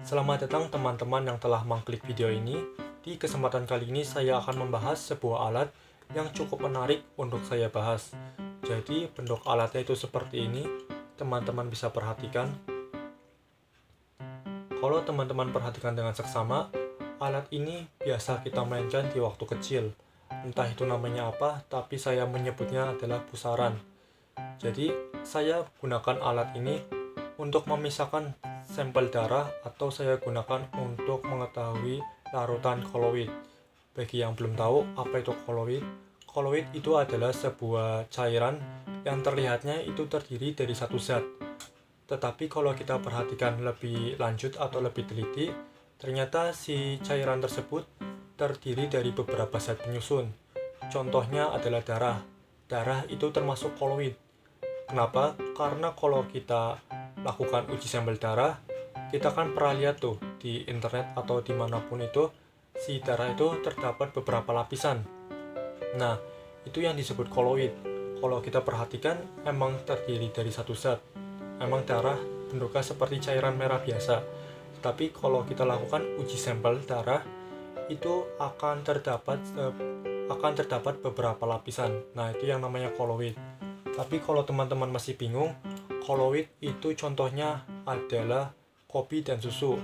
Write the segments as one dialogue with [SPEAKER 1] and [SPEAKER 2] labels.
[SPEAKER 1] Selamat datang teman-teman yang telah mengklik video ini. Di kesempatan kali ini saya akan membahas sebuah alat yang cukup menarik untuk saya bahas. Jadi bentuk alatnya itu seperti ini. Teman-teman bisa perhatikan. Kalau teman-teman perhatikan dengan seksama, alat ini biasa kita mainkan di waktu kecil. Entah itu namanya apa, tapi saya menyebutnya adalah pusaran. Jadi saya gunakan alat ini untuk memisahkan sampel darah atau saya gunakan untuk mengetahui larutan koloid. Bagi yang belum tahu apa itu koloid, koloid itu adalah sebuah cairan yang terlihatnya itu terdiri dari satu zat. Tetapi kalau kita perhatikan lebih lanjut atau lebih teliti, ternyata si cairan tersebut terdiri dari beberapa zat penyusun. Contohnya adalah darah. Darah itu termasuk koloid. Kenapa? Karena kalau kita lakukan uji sampel darah, kita kan pernah lihat tuh di internet atau dimanapun itu, si darah itu terdapat beberapa lapisan. Nah, itu yang disebut koloid. Kalau kita perhatikan, emang terdiri dari satu zat. Emang darah bentuknya seperti cairan merah biasa. Tapi kalau kita lakukan uji sampel darah, itu akan terdapat beberapa lapisan. Nah, itu yang namanya koloid. Tapi kalau teman-teman masih bingung, koloid itu contohnya adalah kopi dan susu.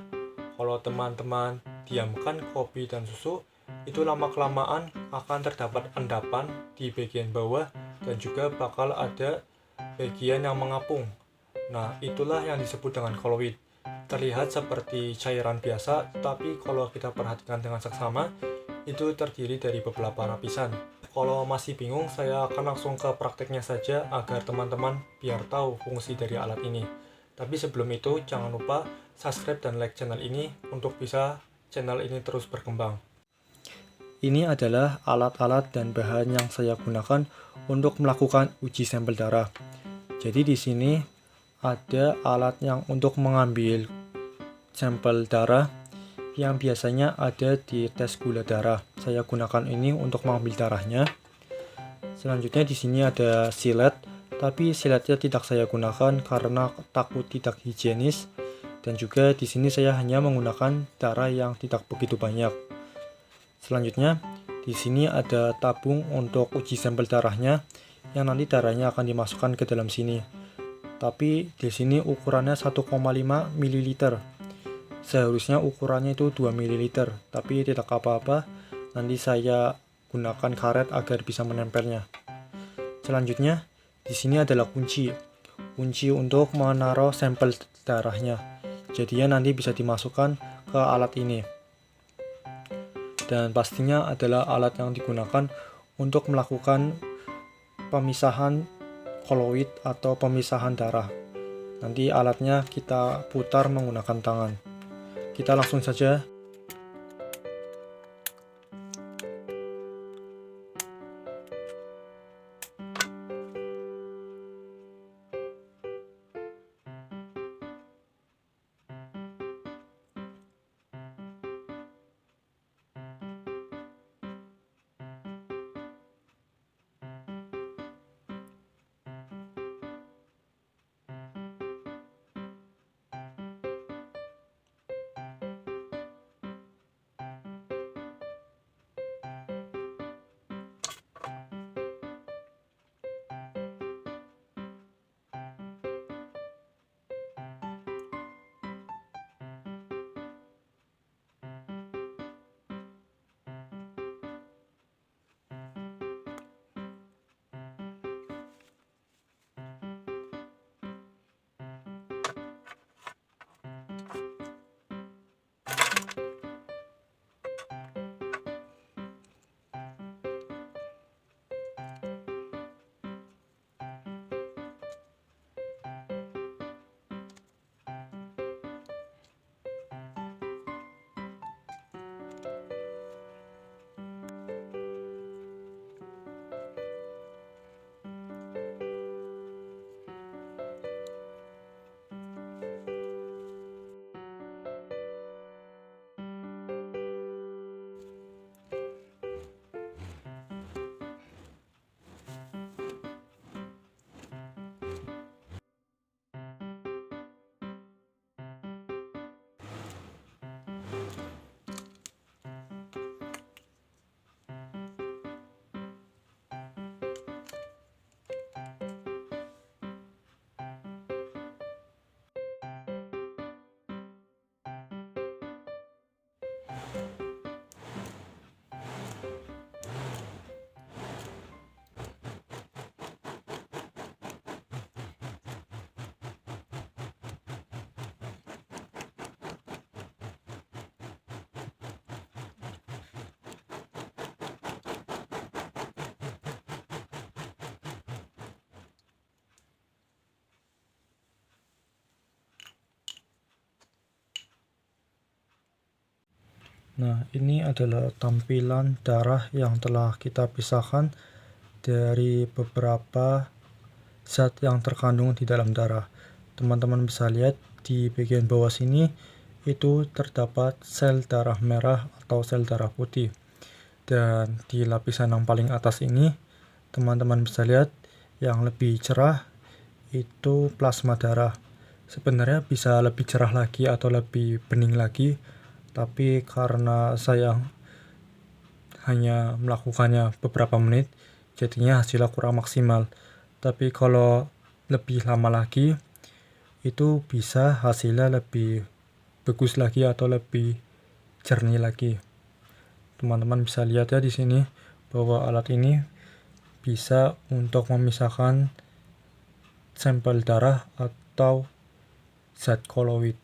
[SPEAKER 1] Kalau teman-teman diamkan kopi dan susu, itu lama-kelamaan akan terdapat endapan di bagian bawah dan juga bakal ada bagian yang mengapung. Nah, itulah yang disebut dengan koloid. Terlihat seperti cairan biasa, tapi kalau kita perhatikan dengan seksama, itu terdiri dari beberapa lapisan. Kalau masih bingung, saya akan langsung ke prakteknya saja agar teman-teman biar tahu fungsi dari alat ini. Tapi sebelum itu, jangan lupa subscribe dan like channel ini untuk bisa channel ini terus berkembang. Ini adalah alat-alat dan bahan yang saya gunakan untuk melakukan uji sampel darah. Jadi di sini ada alat yang untuk mengambil sampel darah yang biasanya ada di tes gula darah. Saya gunakan ini untuk mengambil darahnya. Selanjutnya di sini ada silet, tapi siletnya tidak saya gunakan karena takut tidak higienis. Dan juga di sini saya hanya menggunakan darah yang tidak begitu banyak. Selanjutnya di sini ada tabung untuk uji sampel darahnya, yang nanti darahnya akan dimasukkan ke dalam sini. Tapi di sini ukurannya 1,5 ml. Seharusnya ukurannya itu 2 ml, tapi tidak apa-apa, nanti saya gunakan karet agar bisa menempelnya. Selanjutnya, di sini adalah kunci untuk menaruh sampel darahnya. Jadinya nanti bisa dimasukkan ke alat ini. Dan pastinya adalah alat yang digunakan untuk melakukan pemisahan koloid atau pemisahan darah. Nanti alatnya kita putar menggunakan tangan. Kita langsung saja. Nah, ini adalah tampilan darah yang telah kita pisahkan dari beberapa zat yang terkandung di dalam darah. Teman-teman bisa lihat di bagian bawah sini itu terdapat sel darah merah atau sel darah putih. Dan di lapisan yang paling atas ini, teman-teman bisa lihat yang lebih cerah itu plasma darah. Sebenarnya bisa lebih cerah lagi atau lebih bening lagi, tapi karena saya hanya melakukannya beberapa menit, jadinya hasilnya kurang maksimal. Tapi kalau lebih lama lagi, itu bisa hasilnya lebih bagus lagi atau lebih jernih lagi. Teman-teman bisa lihat ya di sini bahwa alat ini bisa untuk memisahkan sampel darah atau zat koloid.